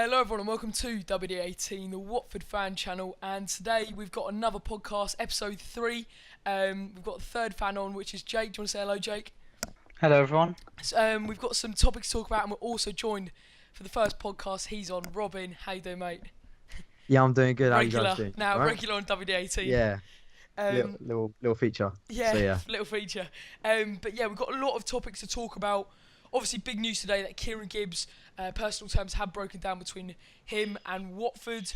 Hello everyone and welcome to WD18, the Watford fan channel, and today we've got another podcast, episode 3. We've got the third fan on, which is Jake. Do you want to say hello, Jake? Hello everyone. So, we've got some topics to talk about, and we're also joined for the first podcast, he's on, Robin. How you doing, mate? Yeah, I'm doing good. How you Regular, guys doing? now All right? regular on WD18. Yeah, Um, little feature. Yeah, So, yeah. little feature. But yeah, we've got a lot of topics to talk about. Obviously, big news today that Kieran Gibbs, personal terms have broken down between him and Watford.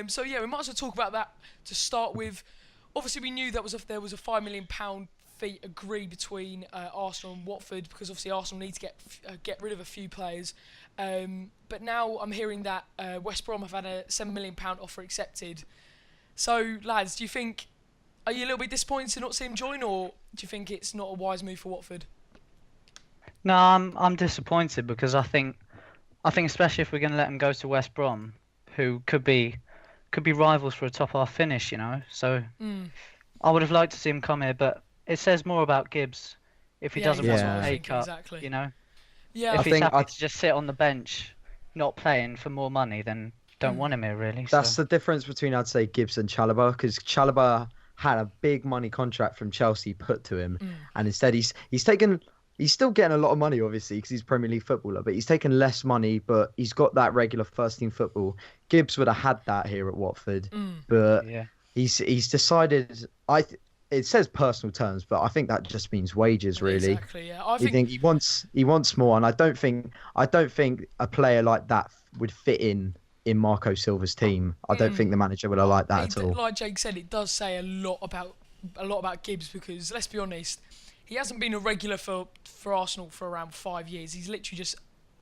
So yeah, we might as well talk about that to start with. Obviously, we knew there was a £5 million fee agreed between Arsenal and Watford, because obviously Arsenal need to get rid of a few players. But now I'm hearing that West Brom have had a £7 million offer accepted. So lads, are you a little bit disappointed to not see him join, or do you think it's not a wise move for Watford? No, I'm disappointed because I think especially if we're going to let him go to West Brom, who could be rivals for a top half finish, you know. So I would have liked to see him come here, but it says more about Gibbs if he doesn't want Yeah. a pay cut, Exactly. you know. Yeah, If I he's think happy to just sit on the bench, not playing for more money, then don't want him here really. That's So. the difference between, I'd say, Gibbs and Chalobah, because Chalobah had a big money contract from Chelsea put to him, and instead he's still getting a lot of money, obviously, because he's a Premier League footballer, but he's taken less money, but he's got that regular first team football. Gibbs would have had that here at Watford, but Yeah. he's decided. It says personal terms, but I think that just means wages, really. Exactly. Yeah, I You think he wants more, and I don't think a player like that would fit in Marco Silva's team. I don't think the manager would have liked that at all. Like Jake said, it does say a lot about Gibbs, because let's be honest, he hasn't been a regular for Arsenal for around 5 years. He's literally just,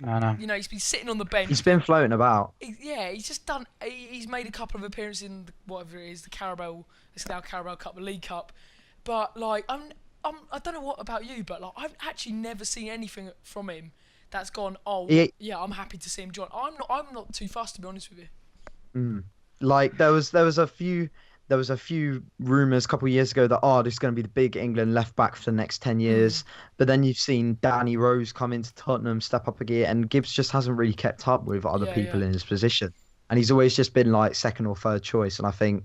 I know. you know, he's been sitting on the bench. He's been floating about. He's just done. He's made a couple of appearances in whatever it is, the Carabao, it's now Carabao Cup, the League Cup. But like, I don't know what about you, but like, I've actually never seen anything from him that's gone. Oh, yeah, I'm happy to see him join. I'm not too fussed, to be honest with you. Like there was a few rumours a couple of years ago that this is going to be the big England left back for the next 10 years. But then you've seen Danny Rose come into Tottenham, step up a gear, and Gibbs just hasn't really kept up with other people in his position. And he's always just been like second or third choice. And I think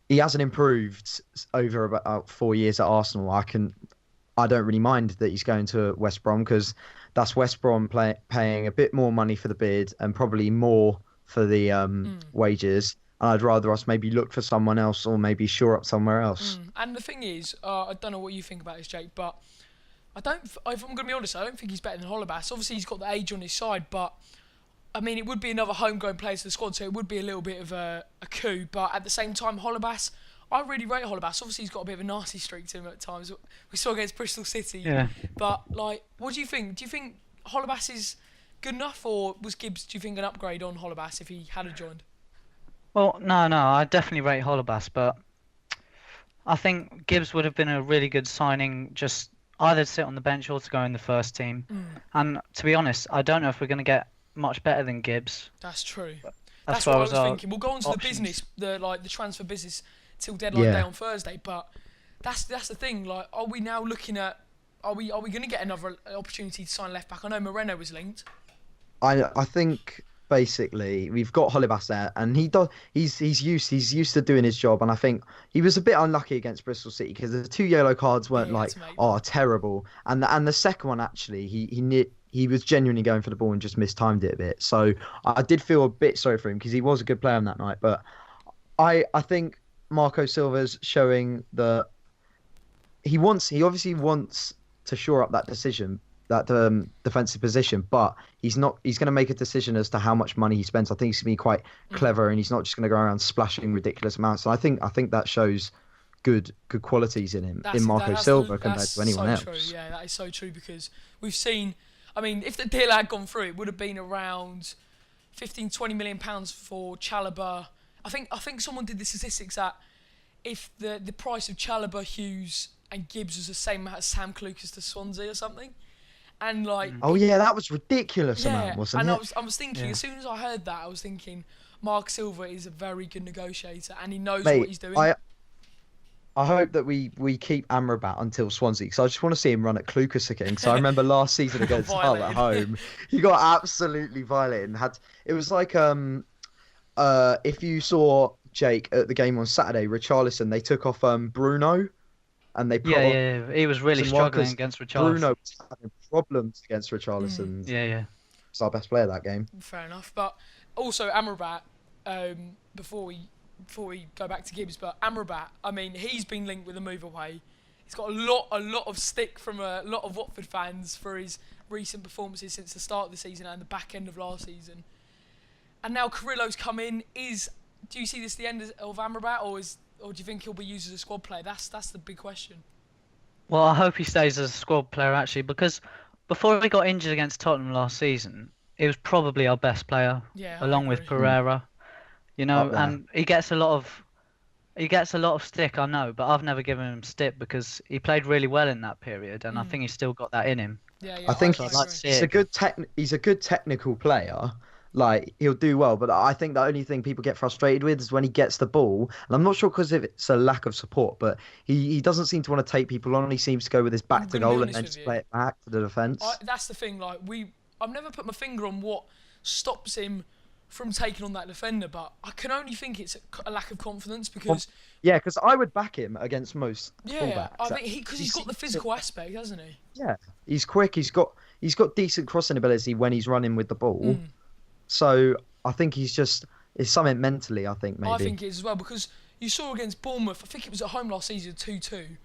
he hasn't improved over about 4 years at Arsenal. I don't really mind that he's going to West Brom, because that's West Brom paying a bit more money for the bid and probably more for the wages. And I'd rather us maybe look for someone else, or maybe shore up somewhere else. And the thing is, I don't know what you think about this, Jake, but if I'm going to be honest, I don't think he's better than Holobas. Obviously, he's got the age on his side, but I mean, it would be another homegrown player to the squad, so it would be a little bit of a coup. But at the same time, Holobas, I really rate Holobas. Obviously, he's got a bit of a nasty streak to him at times. We saw against Bristol City. Yeah. But like, what do you think? Do you think Holobas is good enough, or was Gibbs, do you think, an upgrade on Holobas if he had joined? Well, no, I definitely rate Holobas, but I think Gibbs would have been a really good signing, just either to sit on the bench or to go in the first team. And to be honest, I don't know if we're going to get much better than Gibbs. That's true. As That's far what I as was our thinking. We'll go on to options. the transfer business till deadline day on Thursday. But that's the thing. Like, are we now looking at? Are we going to get another opportunity to sign left back? I know Moreno was linked. I think basically we've got Holibas there, and he's used to doing his job. And I think he was a bit unlucky against Bristol City, because the 2 yellow cards weren't terrible, and the second one actually he was genuinely going for the ball and just mistimed it a bit. So I did feel a bit sorry for him, because he was a good player on that night. But I think Marco Silva's showing that he obviously wants to shore up that defensive position, but he's going to make a decision as to how much money he spends. I think he's going to be quite clever, and he's not just going to go around splashing ridiculous amounts. And I think that shows good qualities in him, in Marco Silva, compared to anyone else. True. Yeah, that is so true, because we've seen. I mean, if the deal had gone through, it would have been around 15-20 million pounds for Chalobah. I think someone did the statistics that if the price of Chalobah, Hughes, and Gibbs was the same as Sam Clucas to Swansea or something, and like. Oh yeah, that was ridiculous amount, wasn't it? I was thinking, as soon as I heard that, I was thinking, Mark Silva is a very good negotiator, and he knows Mate, what he's doing. I hope that we keep Amrabat until Swansea, because I just want to see him run at Clucas again. Because I remember last season against Hull at home, he got absolutely violated and it was like if you saw Jake at the game on Saturday, Richarlison, they took off Bruno, and they put on he was really struggling against Richarlison. Bruno was having problems against Richarlison. He's our best player that game. Fair enough, but also Amrabat. Before we go back to Gibbs, but Amrabat, I mean, he's been linked with a move away. He's got a lot of stick from a lot of Watford fans for his recent performances since the start of the season and the back end of last season. And now Carrillo's come in. Do you see this the end of Amrabat, or do you think he'll be used as a squad player? That's the big question. Well, I hope he stays as a squad player, actually, because before he got injured against Tottenham last season, he was probably our best player, along with Pereira. You know, and he gets a lot of stick, I know, but I've never given him stick because he played really well in that period, and I think he's still got that in him. I think he's a good technical player. Like, he'll do well, but I think the only thing people get frustrated with is when he gets the ball, and I'm not sure because it's a lack of support, but he doesn't seem to want to take people on. He seems to go with his back to goal and then just play it back to the defence. That's the thing. Like, I've never put my finger on what stops him from taking on that defender, but I can only think it's a lack of confidence because... Yeah, because I would back him against most fullbacks. I think because he's got the physical aspect, hasn't he? Yeah, he's quick. He's got decent crossing ability when he's running with the ball. So I think it's something mentally, I think, maybe. I think it is as well, because you saw against Bournemouth, I think it was at home last season, 2-2,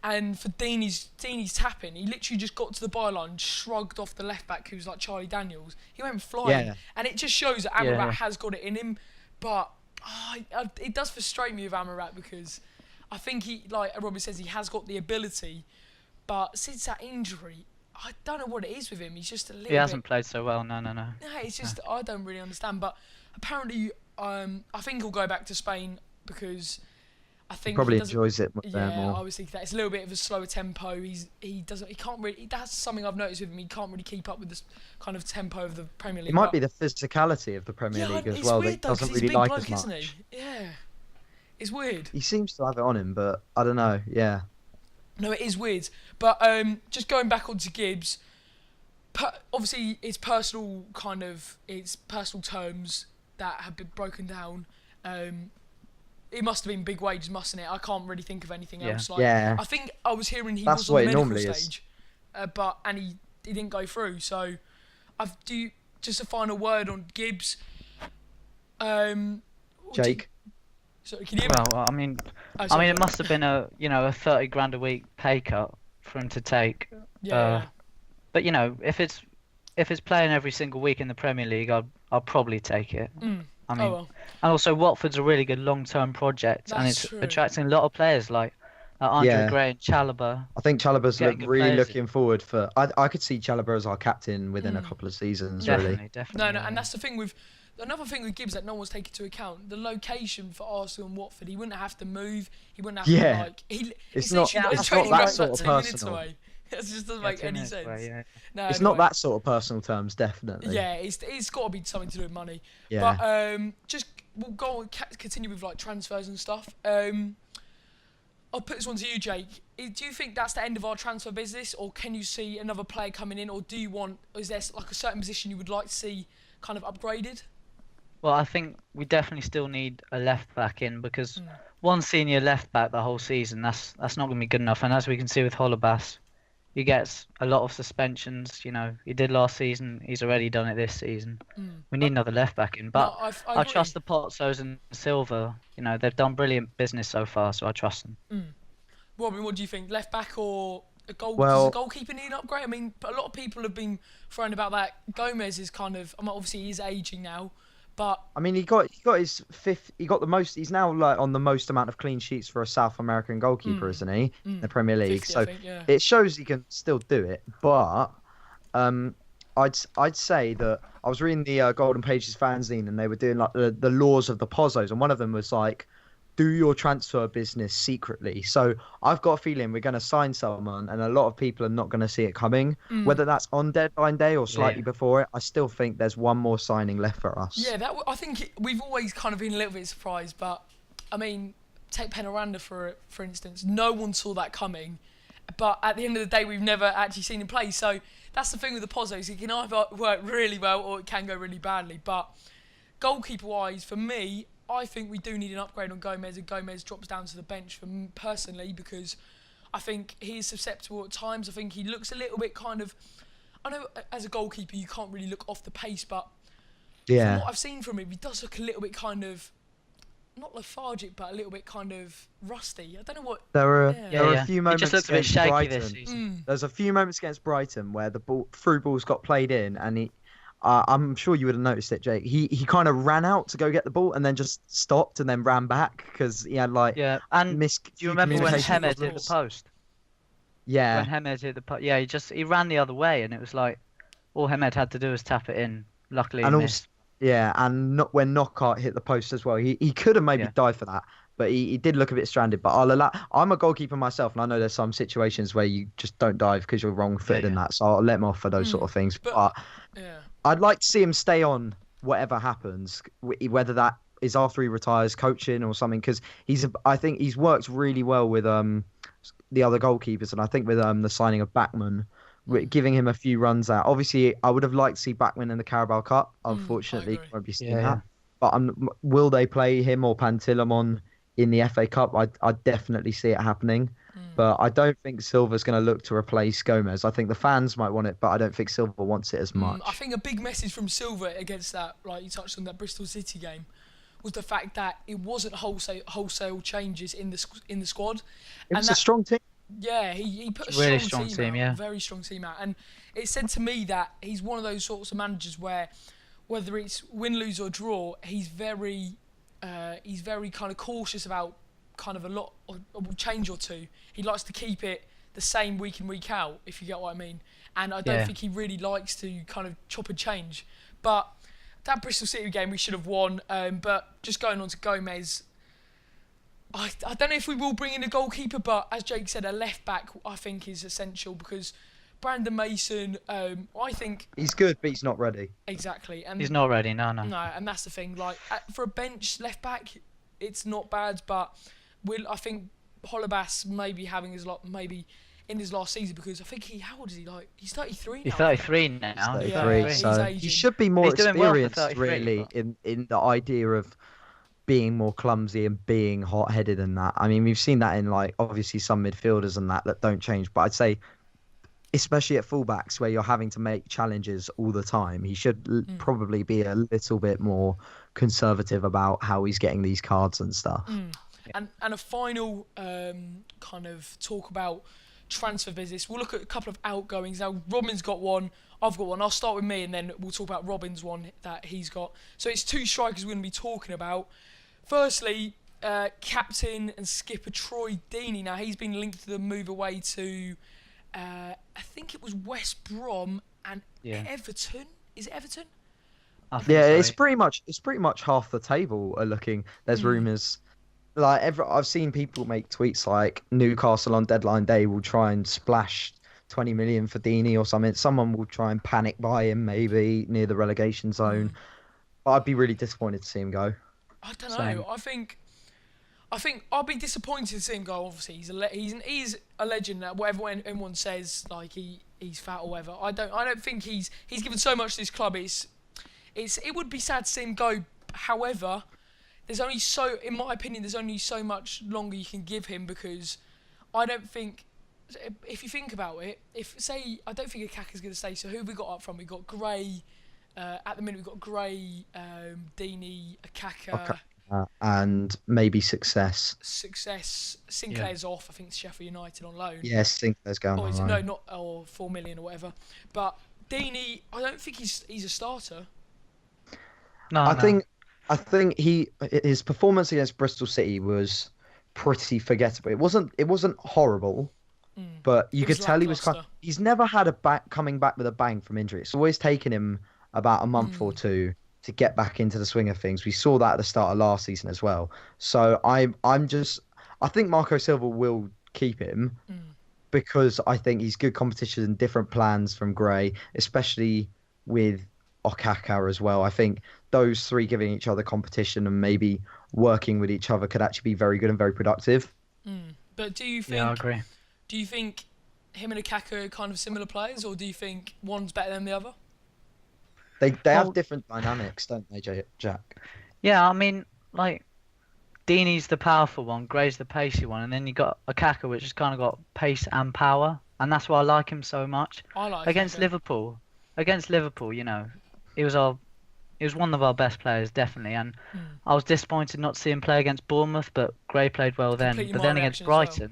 and for Deeney's tapping, he literally just got to the byline, shrugged off the left back who's like Charlie Daniels. He went flying, and it just shows that Amrabat has got it in him. But it does frustrate me with Amrabat because I think he, like Robbie says, he has got the ability, but since that injury, I don't know what it is with him. He's just a little. He hasn't played so well. No. No, it's just I don't really understand. But apparently, I think he'll go back to Spain because. I think he probably enjoys it more. I was thinking that it's a little bit of a slower tempo. He can't really. That's something I've noticed with him. He can't really keep up with this kind of tempo of the Premier League. It might be the physicality of the Premier League as well. Weird, that he doesn't really like as much. Isn't he? Yeah, it's weird. He seems to have it on him, but I don't know. Yeah. No, it is weird. But just going back onto Gibbs, obviously it's personal terms that have been broken down. It must have been big wages, mustn't it? I can't really think of anything else. I think I was hearing he was on the medical stage, and he didn't go through. So, just a final word on Gibbs. Jake. Sorry, can you hear me? Well, I mean, it must have been a 30 grand a week pay cut for him to take. Yeah. But if it's playing every single week in the Premier League, I'll probably take it. I mean, and also Watford's a really good long-term project, and it's attracting a lot of players like Andre Gray and Chalobah. I think Chalobah's really looking forward for. I could see Chalobah as our captain within a couple of seasons. Definitely. No, and that's the thing with. Another thing with Gibbs that no one's taken into account, the location for Arsenal and Watford. He wouldn't have to move. He wouldn't have to it's not that sort of personal. It just doesn't make any sense. No, it's not that sort of personal terms, definitely. Yeah, it's got to be something to do with money. Yeah. But we'll go and continue with like transfers and stuff. I'll put this one to you, Jake. Do you think that's the end of our transfer business, or can you see another player coming in, or is there like a certain position you would like to see kind of upgraded? Well, I think we definitely still need a left back in because one senior left back the whole season, that's not going to be good enough. And as we can see with Chalobah, he gets a lot of suspensions. He did last season. He's already done it this season. We need another left back in. But I trust the Pozzos and Silva. They've done brilliant business so far, so I trust them. Robin, what do you think? Left back or a goal? Does the goalkeeper need an upgrade? I mean, a lot of people have been throwing about that. Gomez is kind of. Obviously he's aging now. But I mean, he got his fifth. He got the most. He's now like on the most amount of clean sheets for a South American goalkeeper, isn't he? In the Premier League. 50, so it shows he can still do it. But I'd say that I was reading the Golden Pages fanzine, and they were doing like the laws of the Pozzos, and one of them was like, do your transfer business secretly. So I've got a feeling we're going to sign someone, and a lot of people are not going to see it coming. Whether that's on deadline day or slightly before it, I still think there's one more signing left for us. Yeah, I think we've always kind of been a little bit surprised, but I mean, take Penaranda for instance. No one saw that coming, but at the end of the day, we've never actually seen him play. So that's the thing with the Pozzos. It can either work really well or it can go really badly. But goalkeeper-wise, for me, I think we do need an upgrade on Gomez, and Gomez drops down to the bench for me personally, because I think he is susceptible at times. I think he looks a little bit kind of... I know as a goalkeeper you can't really look off the pace, but from what I've seen from him, he does look a little bit kind of... not lethargic, but a little bit kind of rusty. I don't know what... There were a few moments just looked a bit against shaky Brighton. this season. There's a few moments against Brighton where the through balls got played in, and he... I'm sure you would have noticed it, Jake. He kind of ran out to go get the ball and then just stopped and then ran back because he had like and do you remember when Hemed hit the post? Yeah. When Hemed hit the post, he ran the other way, and it was like all Hemed had to do was tap it in. Luckily, he missed. And not when Knockout hit the post as well. He could have maybe died for that, but he did look a bit stranded. But I'm a goalkeeper myself, and I know there's some situations where you just don't dive because you're wrong-footed in that. So I'll let him off for those sort of things. But I'd like to see him stay on whatever happens, whether that is after he retires, coaching or something, because I think he's worked really well with the other goalkeepers, and I think with the signing of Bachmann, giving him a few runs out. Obviously, I would have liked to see Bachmann in the Carabao Cup. Unfortunately, won't be seeing that. But will they play him or Pantilimon in the FA Cup? I definitely see it happening. But I don't think Silva's going to look to replace Gomez. I think the fans might want it, but I don't think Silva wants it as much. I think a big message from Silva against that, like you touched on that Bristol City game, was the fact that it wasn't wholesale changes in the squad. It was a strong team. Yeah, he put a really strong team out, yeah. Very strong team out. And it said to me that he's one of those sorts of managers where, whether it's win, lose or draw, he's very kind of cautious about kind of a change or two. He likes to keep it the same week in, week out, if you get what I mean. And I don't think he really likes to kind of chop and change. But that Bristol City game we should have won. But just going on to Gomez, I don't know if we will bring in a goalkeeper, but as Jake said, a left back I think is essential, because Brandon Mason, I think he's good, but he's not ready. Exactly, and he's not ready. No. No, and that's the thing. Like for a bench left back, it's not bad, but I think Holebas maybe having maybe in his last season, because I think how old is he? Like he's 33 now. He's 33 now. He's 33, so he should be more experienced, really, in the idea of being more clumsy and being hot-headed and that. I mean, we've seen that in like obviously some midfielders and that don't change, but I'd say especially at fullbacks where you're having to make challenges all the time, he should probably be a little bit more conservative about how he's getting these cards and stuff. And a final kind of talk about transfer business. We'll look at a couple of outgoings. Now, Robin's got one, I've got one. I'll start with me, and then we'll talk about Robin's one that he's got. So it's two strikers we're going to be talking about. Firstly, captain and skipper Troy Deeney. Now, he's been linked to the move away to, I think it was West Brom and Everton. Is it Everton? It's pretty much half the table are looking. There's rumours. Like I've seen people make tweets like Newcastle on deadline day will try and splash 20 million for Deeney or something. Someone will try and panic buy him maybe near the relegation zone. But I'd be really disappointed to see him go. I don't know. I think I'll be disappointed to see him go. Obviously, he's a legend. Whatever anyone says, like he's fat or whatever. I don't think he's given so much to this club. It would be sad to see him go. However, in my opinion, there's only so much longer you can give him, because I don't think, if you think about it, I don't think Okaka's going to stay. So who have we got up front? We've got Gray. At the minute, we've got Gray, Deeney, Okaka. And maybe Success. Sinclair's off. I think it's Sheffield United on loan. Yes, Sinclair's going on loan. Or 4 million or whatever. But Deeney, I don't think he's a starter. I think his performance against Bristol City was pretty forgettable. It wasn't horrible, but you could tell he's never had coming back with a bang from injury. It's always taken him about a month or two to get back into the swing of things. We saw that at the start of last season as well. So I think Marco Silva will keep him because I think he's good competition and different plans from Gray, especially with Okaka as well. I think those three giving each other competition and maybe working with each other could actually be very good and very productive. But do you think? Yeah, I agree. Do you think him and Okaka are kind of similar players, or do you think one's better than the other? They have different dynamics, don't they, Jack? Yeah, I mean, like, Deeney's the powerful one, Gray's the pacey one, and then you got Okaka, which has kind of got pace and power, and that's why I like him so much. I like against Okaka. Liverpool. Against Liverpool, you know, he was one of our best players, definitely, and I was disappointed not to see him play against Bournemouth, but Gray played well then. Completely But my then against reaction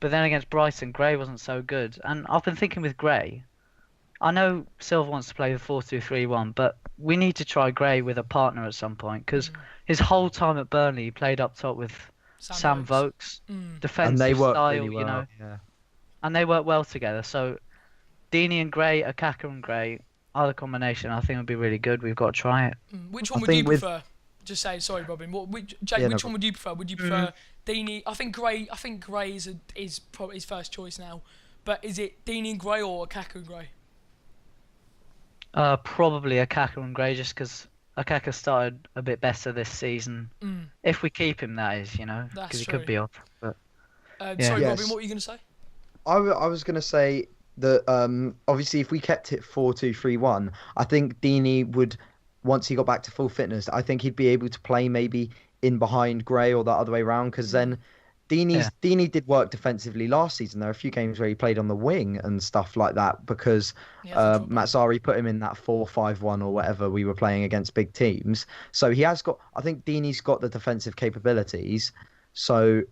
as well. Brighton, Gray wasn't so good, and I've been thinking with Gray. I know Silva wants to play the 4-2-3-1, but we need to try Gray with a partner at some point because his whole time at Burnley he played up top with Sam Vokes, defensive And they work style, really well. you know, Yeah. and they work well together. So Deeney and Gray, Okaka and Gray, either combination, I think would be really good. We've got to try it. Which one would you prefer? Just saying, sorry, Robin. Jake, Yeah, which one would you prefer? Would you prefer Deeney? I think Gray is probably his first choice now. But is it Deeney and Gray or Okaka and Gray? Probably Okaka and Gray, just because Okaka started a bit better this season. If we keep him, that is, you know, because he could be off. But sorry, Yes. Robin, what were you going to say? I was going to say that obviously if we kept it 4-2-3-1, I think Deeney would, once he got back to full fitness, I think he'd be able to play maybe in behind Gray or the other way around, because then Deeney did work defensively last season. There are a few games where he played on the wing and stuff like that because Matsari put him in that 4-5-1 or whatever we were playing against big teams. So he has got, I think Deeney's got the defensive capabilities. So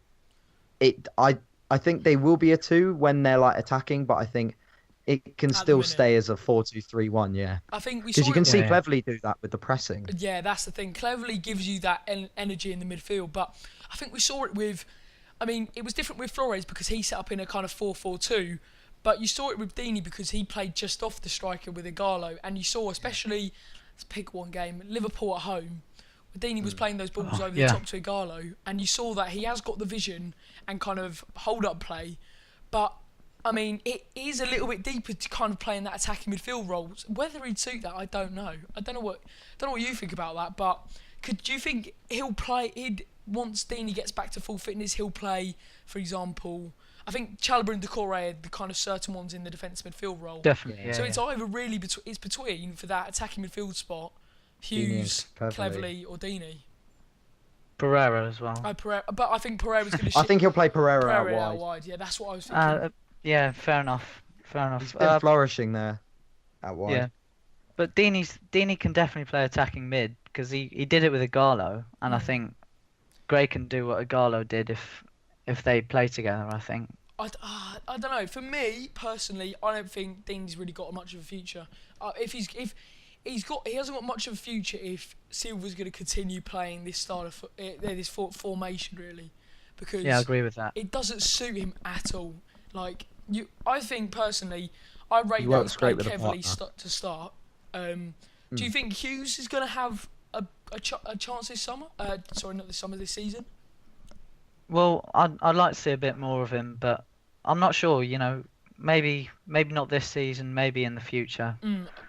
I think they will be a 2 when they're like attacking, but I think it can still stay as a 4-2-3-1, yeah. I think we saw Because you can see Yeah. Cleverley do that with the pressing. Yeah, that's the thing. Cleverley gives you that energy in the midfield, but I think we saw it with. I mean, it was different with Flores because he set up in a kind of 4-4-2, but you saw it with Deeney because he played just off the striker with Igalo, and you saw, especially, let's pick one game, Liverpool at home, where Deeney was playing those balls over the top to Igalo, and you saw that he has got the vision and kind of hold-up play, but, I mean, it is a little bit deeper to kind of play in that attacking midfield role. Whether he'd suit that, I don't know. I don't know what you think about that, but do you think once Deeney gets back to full fitness, he'll play, for example, I think Chalobah and Decore are the kind of certain ones in the defensive midfield role. Definitely. Yeah, So it's either really it's between, for that attacking midfield spot, Hughes, Cleverley or Deeney. Pereira as well. But I think Pereira's going to I think he'll play Pereira Pereira out wide. Yeah, that's what I was thinking. Yeah, fair enough. He's been flourishing there out wide. Yeah, but Deeney can definitely play attacking mid because he did it with Igalo, and I think Gray can do what Igalo did if they play together. I think. I don't know. For me personally, I don't think Deeney's really got much of a future. He hasn't got much of a future if Silva's going to continue playing this style of this formation really, because I agree with that. It doesn't suit him at all. I think personally, I rate He that works he's great played with a heavily partner. to start. Do you think Hughes is going to have a chance this summer? Sorry, not this summer, this season. Well, I'd like to see a bit more of him, but I'm not sure. You know, maybe not this season, maybe in the future.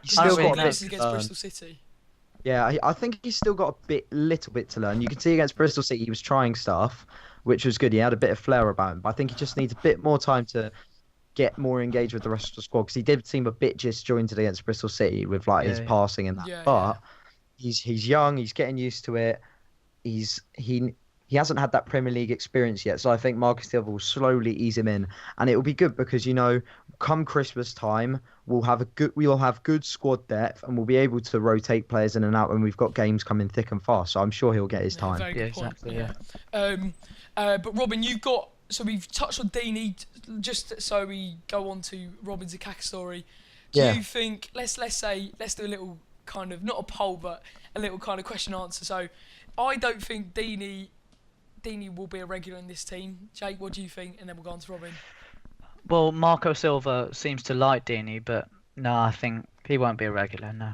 He's still got a bit against to learn. Bristol City. Yeah, I think he's still got a little bit to learn. You can see against Bristol City he was trying stuff, which was good. He had a bit of flair about him, but I think he just needs a bit more time to get more engaged with the rest of the squad, because he did seem a bit disjointed against Bristol City with his passing and that. But he's young, he's getting used to it. He hasn't had that Premier League experience yet, so I think Marcus Silva will slowly ease him in, and it will be good because come Christmas time we'll have good squad depth and we'll be able to rotate players in and out when we've got games coming thick and fast. So I'm sure he'll get his time. Very good point. Exactly. But Robin, so we've touched on Deeney, just so we go on to Robin's Okaka story. Do you think, let's do a little kind of, not a poll, but a little kind of question answer. So I don't think Deeney will be a regular in this team. Jake, what do you think? And then we'll go on to Robin. Well, Marco Silva seems to like Deeney, but no, I think he won't be a regular. No.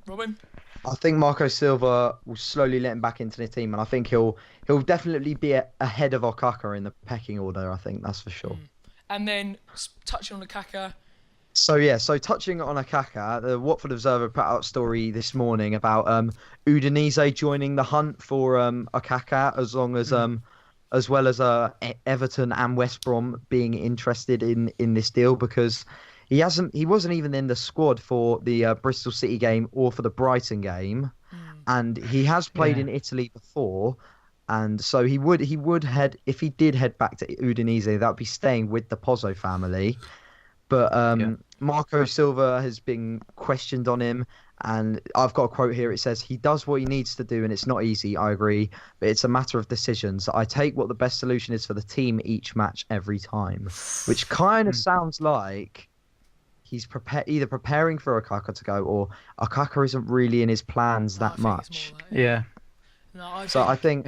Robin? I think Marco Silva will slowly let him back into the team, and I think he'll definitely be ahead of Okaka in the pecking order. I think that's for sure. And then touching on Okaka, So touching on Okaka, the Watford Observer put out a story this morning about Udinese joining the hunt for Okaka, as well as Everton and West Brom being interested in this deal, because he wasn't even in the squad for the Bristol City game or for the Brighton game, and he has played in Italy before. And so he would head, if he did head back to Udinese, that would be staying with the Pozzo family. But Marco Silva has been questioned on him, and I've got a quote here. It says, "He does what he needs to do, and it's not easy, I agree, but it's a matter of decisions. I take what the best solution is for the team each match every time," which kind of sounds like he's either preparing for Okaka to go, or Okaka isn't really in his plans that much. I think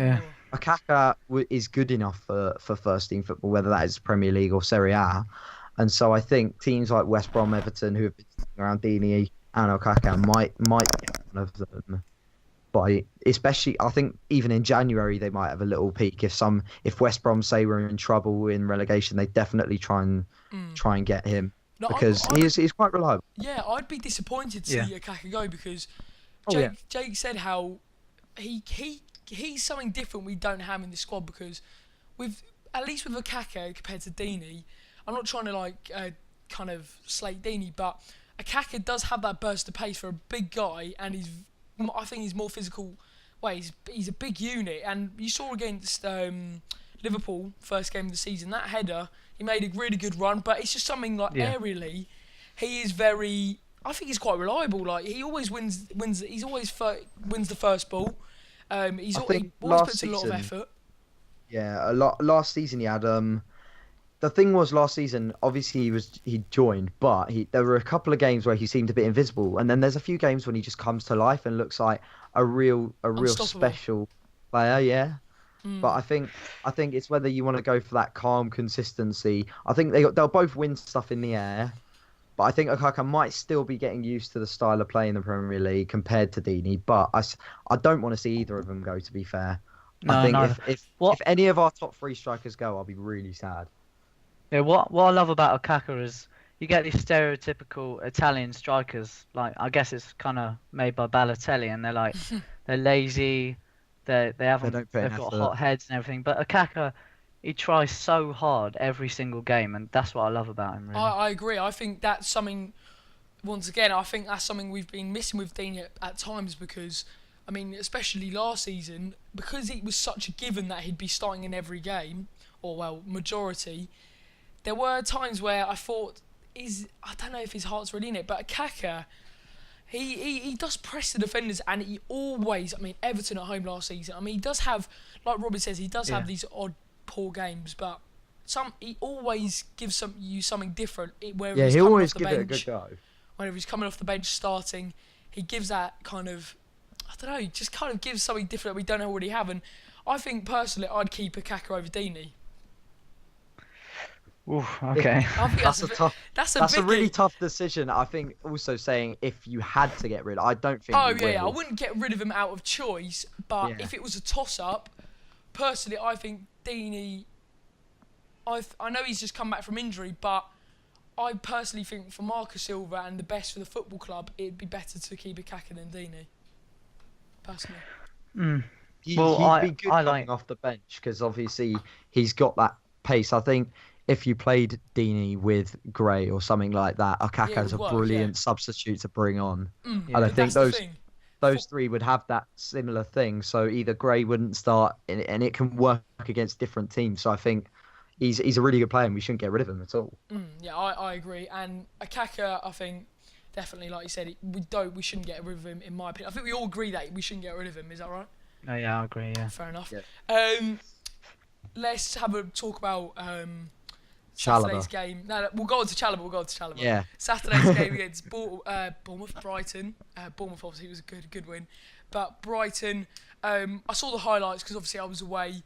Okaka is good enough for first team football, whether that is Premier League or Serie A. And so I think teams like West Brom, Everton, who have been sitting around Deeney and Okaka might get one of them. But especially, I think even in January they might have a little peak. If West Brom say we're in trouble in relegation, they definitely try and get him, because he's quite reliable. Yeah, I'd be disappointed to see Okaka go, because Jake said how he's something different we don't have in the squad, because at least with Okaka compared to Deeney, I'm not trying to kind of slate Deeney, but Okaka does have that burst of pace for a big guy, and I think he's more physical. Well, he's a big unit, and you saw against Liverpool first game of the season, that header, he made a really good run, but it's just something aerially, he is very. I think he's quite reliable. Like, he always wins. He's always wins the first ball. He always puts a lot of effort. Yeah, last season he had the thing was, last season, obviously he joined, but there were a couple of games where he seemed a bit invisible, and then there's a few games when he just comes to life and looks like a real special player. Yeah. But I think it's whether you want to go for that calm consistency. I think they'll both win stuff in the air, but I think Okaka might still be getting used to the style of play in the Premier League compared to Deeney. But I don't want to see either of them go, to be fair. I think if any of our top three strikers go, I'll be really sad. Yeah, what I love about Okaka is you get these stereotypical Italian strikers. Like, I guess it's kind of made by Balotelli, and they're lazy, they've got hot heads and everything. But Okaka, he tries so hard every single game, and that's what I love about him. Really. I agree. I think that's something. Once again, I think that's something we've been missing with Dean at times, because, I mean, especially last season, because it was such a given that he'd be starting in every game, or majority. There were times where I thought, I don't know if his heart's really in it, but Okaka, he does press the defenders, and he always, I mean, Everton at home last season, I mean, he does have, like Robin says, he does have these odd, poor games, but he always gives you something different. Whenever he's coming off the bench, it a good go. Whenever he's coming off the bench starting, he gives that kind of, I don't know, he just kind of gives something different that we don't already have, and I think, personally, I'd keep Okaka over Deeney. Oof, okay. That's a really tough decision. I think also saying if you had to get rid of, I don't think. I wouldn't get rid of him out of choice, but if it was a toss-up, personally, I think Deeney. I know he's just come back from injury, but I personally think for Marco Silva and the best for the football club, it'd be better to keep Okaka than Deeney. Personally. He'd be good coming off the bench, because obviously he's got that pace. I think if you played Deeney with Gray or something like that, Okaka's a brilliant substitute to bring on. And I think those three would have that similar thing. So either Gray wouldn't start, and it can work against different teams. So I think he's a really good player, and we shouldn't get rid of him at all. Yeah, I agree. And Okaka, I think, definitely, like you said, we shouldn't get rid of him, in my opinion. I think we all agree that we shouldn't get rid of him. Is that right? Oh, yeah, I agree, yeah. Fair enough. Yeah. Let's have a talk about Saturday's game. No, we'll go on to Chalobah. Yeah. Saturday's game against Bournemouth, Brighton. Bournemouth obviously was a good win, but Brighton. I saw the highlights because obviously I was away.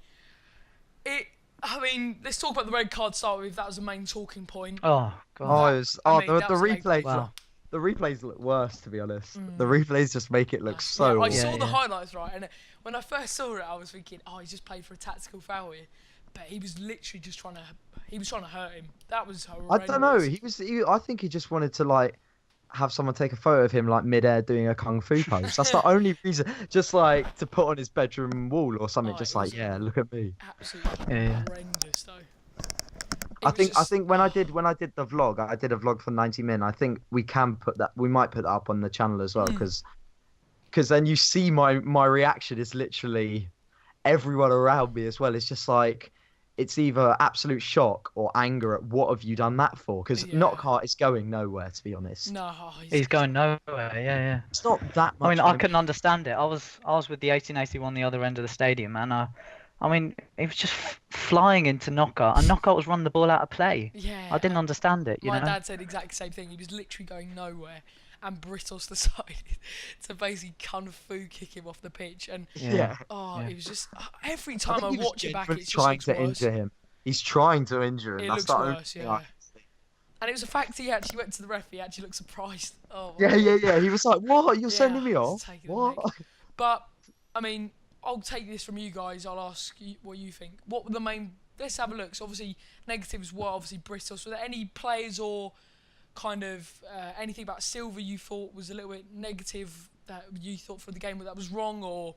I mean, let's talk about the red card to start with. That was the main talking point. Oh god. The replays. Wow. The replays look worse, to be honest. The replays just make it look so. I saw the highlights, right, and when I first saw it, I was thinking, he's just played for a tactical foul here. bet he was literally just trying to hurt him. That was horrendous. I don't know. I think he just wanted to like have someone take a photo of him like mid-air doing a kung fu pose. That's the only reason. Just like to put on his bedroom wall or something. Just like, yeah, look at me. Absolutely horrendous though. I think when I did the vlog, I did a vlog for 90 Min. I think we might put that up on the channel as well, because then you see my reaction is literally everyone around me as well. It's just like, it's either absolute shock or anger at what have you done that for? Because Knockhart is going nowhere, to be honest. No, he's going nowhere. Yeah. It's not that much. I mean, I couldn't understand it. I was with the 1881 the other end of the stadium, and I mean, he was just flying into Knockhart, and Knockhart was running the ball out of play. Yeah. Uh, I didn't understand it. My dad said the exact same thing. He was literally going nowhere, and Britos decided to basically kung fu kick him off the pitch. And it was just every time I watch it back, it's trying just to injure him. He's trying to injure him. It looks worse, yeah. And it was the fact he actually went to the ref. He actually looked surprised. Oh, yeah. He was like, "What? You're sending me off? What?" But I mean, I'll take this from you guys. I'll ask you what you think. What were the main? Let's have a look. So obviously, negatives were obviously Britos. Were there any players or kind of anything about Silva you thought was a little bit negative that you thought for the game that was wrong, or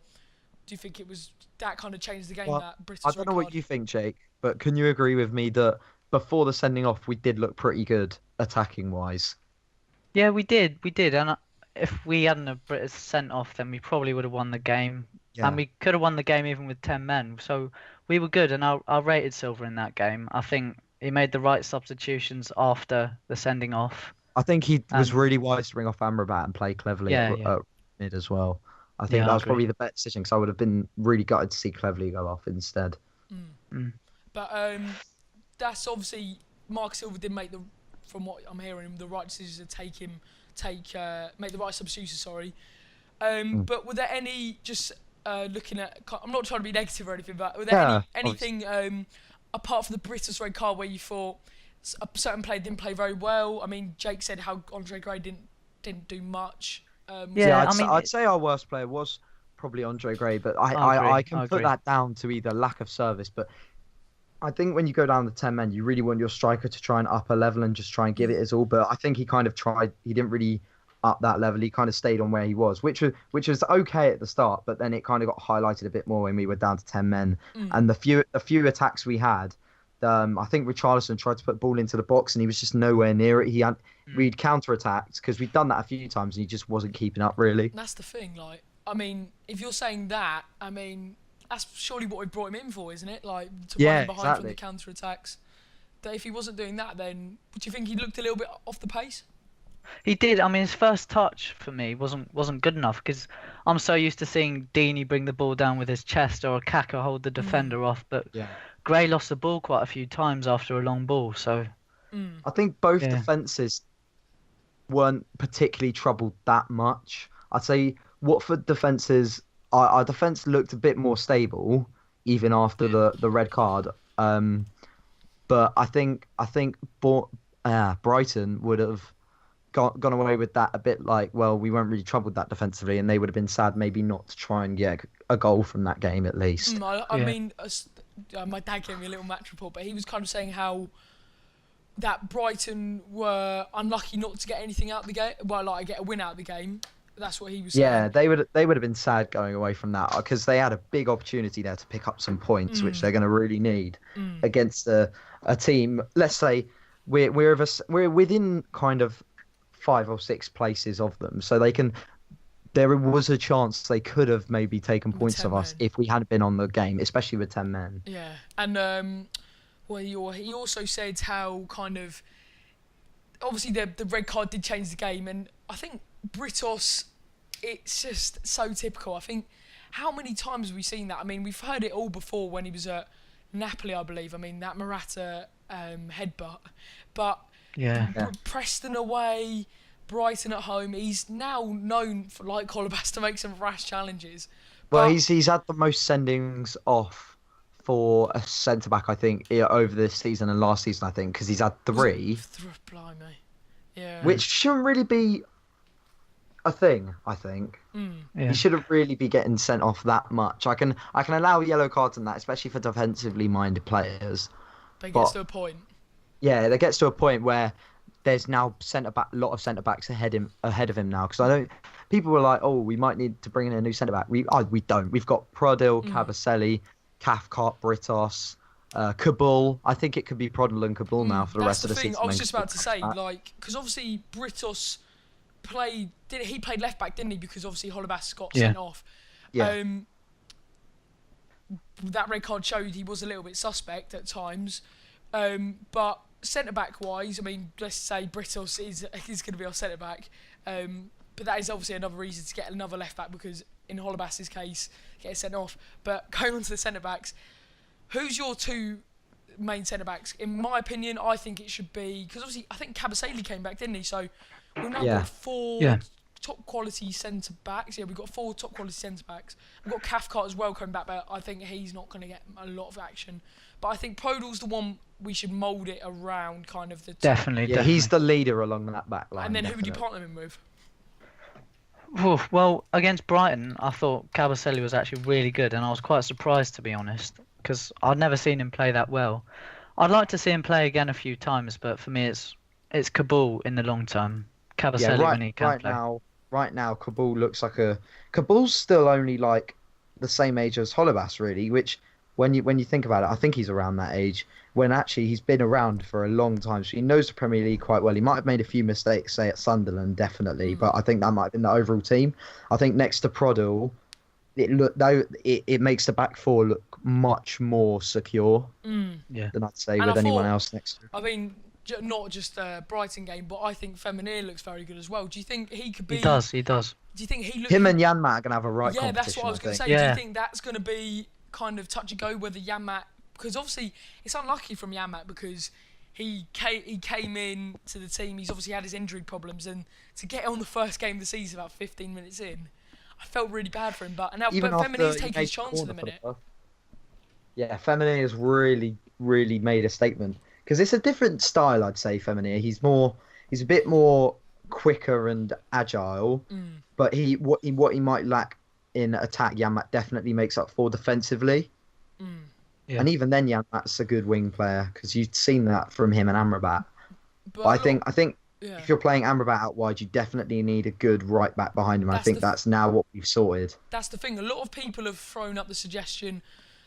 do you think it was that kind of changed the game that Britos? I don't know what you think, Jake, but can you agree with me that before the sending off, we did look pretty good attacking wise? Yeah, we did, and if we hadn't have Britos sent off, then we probably would have won the game. Yeah. And we could have won the game even with 10 men. So we were good, and I rated Silva in that game. I think he made the right substitutions after the sending off. I think he was really wise to bring off Amrabat and play cleverly at mid as well. I think that was probably the best decision, because I would have been really gutted to see Cleverly go off instead. But that's obviously Mark Silva did make from what I'm hearing, the right decision to make the right substitutions. But were there any looking at? I'm not trying to be negative or anything, but were there anything apart from the Britos red card where you thought a certain player didn't play very well? I mean, Jake said how Andre Gray didn't do much. I'd say our worst player was probably Andre Gray, but I can put that down to either lack of service. But I think when you go down the 10 men, you really want your striker to try and up a level and just try and give it his all. But I think he kind of tried. He didn't really up that level. He kind of stayed on where he was, which was okay at the start. But then it kind of got highlighted a bit more when we were down to 10 men. And the few attacks we had, I think Richarlison tried to put the ball into the box and he was just nowhere near it. We'd counter-attacked because we'd done that a few times and he just wasn't keeping up really. That's the thing. Like, I mean, if you're saying that, I mean, that's surely what we brought him in for, isn't it? Like, to run behind from the counter-attacks. That if he wasn't doing that, then do you think he looked a little bit off the pace? He did. I mean, his first touch for me wasn't good enough, because I'm so used to seeing Deeney bring the ball down with his chest or Okaka hold the defender off, but Gray lost the ball quite a few times after a long ball. So I think both defences weren't particularly troubled that much. I'd say Watford defences, our defence looked a bit more stable even after the red card. But I think Brighton would have gone away with that a bit like, well, we weren't really troubled that defensively, and they would have been sad maybe not to try and get a goal from that game at least. I mean, my dad gave me a little match report, but he was kind of saying how that Brighton were unlucky not to get anything out of the game. Well, like get a win out of the game. That's what he was saying. Yeah, they would have been sad going away from that, because they had a big opportunity there to pick up some points, which they're going to really need against a team. Let's say we're within kind of 5 or 6 places of them, so they can. There was a chance they could have maybe taken points of us if we hadn't been on the game, especially with 10 men. Yeah, and he also said how kind of obviously the red card did change the game, and I think Britos, it's just so typical. I think how many times have we seen that? I mean, we've heard it all before when he was at Napoli, I believe. I mean, that Morata headbutt, but Preston away, Brighton at home. He's now known for, like Chalobah, to make some rash challenges. Well, he's had the most sendings off for a centre back, I think, over this season and last season, I think, because he's had 3. Blimey. Yeah. Which shouldn't really be a thing. I think Yeah. he shouldn't really be getting sent off that much. I can allow yellow cards in that, especially for defensively minded players. But it But gets to a point. yeah, there gets to a point where there's now a lot of centre backs ahead of him now. Because I don't. People were like, oh, we might need to bring in a new centre back. We don't. We've got Prodil, Kabasele, Cathcart, Britos, Kabul. I think it could be Prodil and Kabul now for the rest of the season. I was just about to say, like, because obviously Britos played left back, didn't he? Because obviously Holobas got sent off. Yeah. That red card showed he was a little bit suspect at times. But centre back wise, I mean, let's say Britos is going to be our centre back. But that is obviously another reason to get another left back, because in Holobas's case, get sent off. But going on to the centre backs, who's your two main centre backs? In my opinion, I think it should be, because obviously I think Kabasele came back, didn't he? So we've now got four top quality centre backs. Yeah, we've got 4 top quality centre backs. We've got Cathcart as well coming back, but I think he's not going to get a lot of action. But I think Prodil's the one we should mould it around, kind of the Definitely. He's the leader along that back line. And then who would you partner him with? Well, against Brighton, I thought Kabasele was actually really good, and I was quite surprised, to be honest, because I'd never seen him play that well. I'd like to see him play again a few times, but for me, it's Kabul in the long term. Kabasele when he can play. Right now, Kabul looks like Kabul's still only like the same age as Holobas, really. Which, when you think about it, I think he's around that age. When actually he's been around for a long time, so he knows the Premier League quite well. He might have made a few mistakes, say at Sunderland, definitely, but I think that might have been the overall team. I think next to Prodil, it makes the back four look much more secure than I'd say with anyone else next to him. I mean, not just a Brighton game, but I think Feminier looks very good as well. Do you think he could be? He does. Do you think him and Janmat are gonna have a competition? Yeah, that's what I was going to say. Yeah. Do you think that's going to be kind of touch and go whether Janmat? Because obviously it's unlucky from Janmat because he came in to the team. He's obviously had his injury problems, and to get on the first game of the season about 15 minutes in, I felt really bad for him. But Feminier's taking his chance at the minute. Yeah, Feminier has really made a statement. Because it's a different style, I'd say, Feminier. He's a bit more quicker and agile, but what he might lack in attack, Janmat definitely makes up for defensively. Yeah. And even then, Janmat's a good wing player, because you've seen that from him and Amrabat. But I think if you're playing Amrabat out wide, you definitely need a good right back behind him. I think that's now what we've sorted. That's the thing. A lot of people have thrown up the suggestion.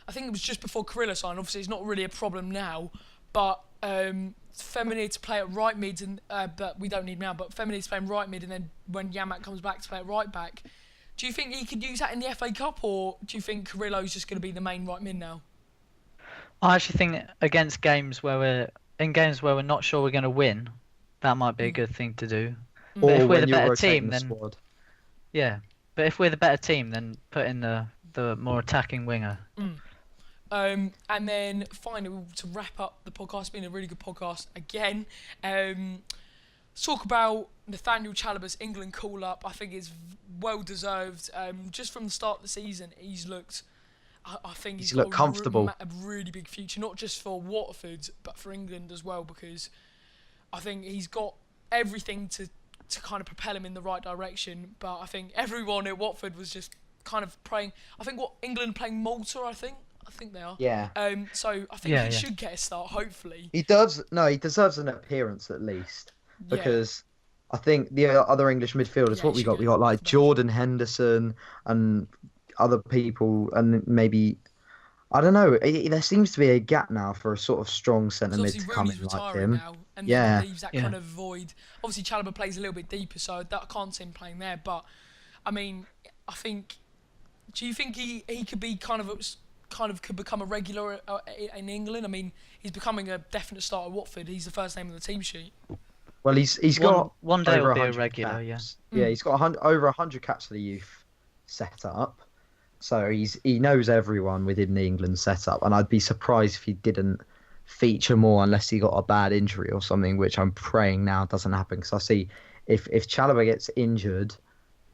I think it was just before Carrillo signed. Obviously, it's not really a problem now, but Feminier to play at right mid, and but we don't need now. But Feminier's playing right mid, and then when Janmat comes back to play at right back, do you think he could use that in the FA Cup, or do you think Carrillo's just going to be the main right mid now? I actually think against games where we're not sure we're going to win, that might be a good thing to do. But if we're the better team, then But if we're the better team, then put in the more attacking winger. And then finally, to wrap up the podcast, it's been a really good podcast again. Let's talk about Nathaniel Chalobah's England call-up. I think it's well deserved. Just from the start of the season, he's looked. I think he's got comfortable. A really big future, not just for Watford, but for England as well, because I think he's got everything to kind of propel him in the right direction. But I think everyone at Watford was just kind of praying. I think England playing Malta, I think they are. Yeah. So I think he should get a start, hopefully. He does. No, he deserves an appearance at least, because I think the other English midfielders, what we got like Jordan Henderson and other people, and maybe I don't know. There seems to be a gap now for a sort of strong centre mid to come in like him. Now, and that leaves that kind of void. Obviously, Chalobah plays a little bit deeper, so I can't see him playing there. But I mean, I think. Do you think he could be kind of could become a regular in England? I mean, he's becoming a definite starter at Watford. He's the first name on the team sheet. Well, he's got one day will be a regular. Caps. Yeah, he's got over 100 caps for the youth set up. So he knows everyone within the England setup, and I'd be surprised if he didn't feature more unless he got a bad injury or something, which I'm praying now doesn't happen. Because I see if Chalobah gets injured,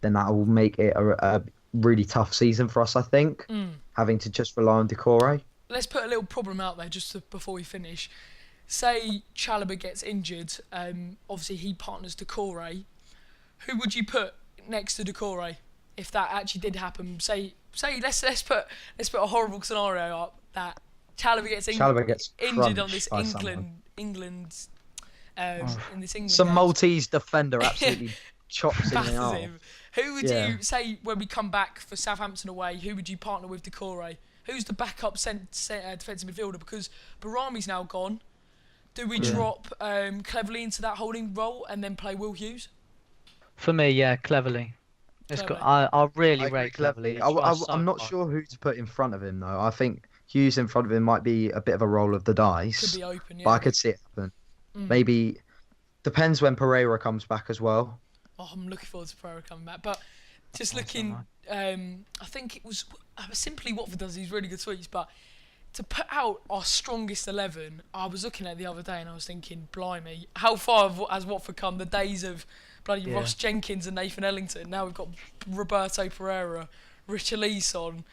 then that will make it a really tough season for us, I think, having to just rely on Decore. Let's put a little problem out there before we finish. Say Chalobah gets injured, obviously he partners Decore. Who would you put rank next to Decore if that actually did happen? Say let's put a horrible scenario up that Chalobah gets injured on this England in this England some game. Maltese defender absolutely chops him in half. him. Who would you say when we come back for Southampton away? Who would you partner with Decore? Who's the backup defensive midfielder? Because Barami's now gone. Do we drop Cleverley into that holding role and then play Will Hughes? For me, yeah, Cleverley. I really rate Cleverley. Cleverley. I'm not sure who to put in front of him though. I think Hughes in front of him might be a bit of a roll of the dice. Could be open, yeah. But I could see it happen. Maybe depends when Pereira comes back as well. Oh, I'm looking forward to Pereira coming back. But just looking, I think it was simply Watford does these really good tweets. But to put out our strongest 11, I was looking at it the other day and I was thinking, blimey, how far has Watford come? The days of bloody Ross Jenkins and Nathan Ellington. Now we've got Roberto Pereira, Richarlison,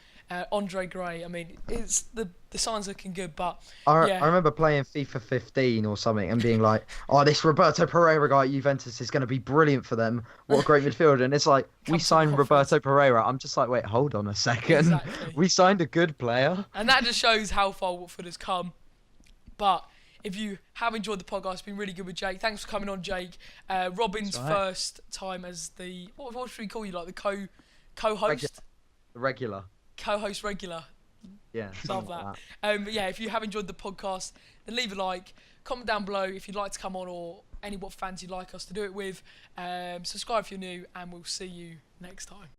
Andre Gray. I mean, it's the sign's looking good, but I remember playing FIFA 15 or something and being like, "Oh, this Roberto Pereira guy at Juventus is going to be brilliant for them. What a great midfielder!" And it's like we signed Roberto Pereira. I'm just like, wait, hold on a second. Exactly. We signed a good player, and that just shows how far Watford has come. But if you have enjoyed the podcast, it's been really good with Jake. Thanks for coming on, Jake. Robin's first time as the what should we call you? Like the co-host, regular. Co-host regular. Yeah, love that. But yeah, if you have enjoyed the podcast, then leave a like, comment down below if you'd like to come on or any what fans you'd like us to do it with. Subscribe if you're new, and we'll see you next time.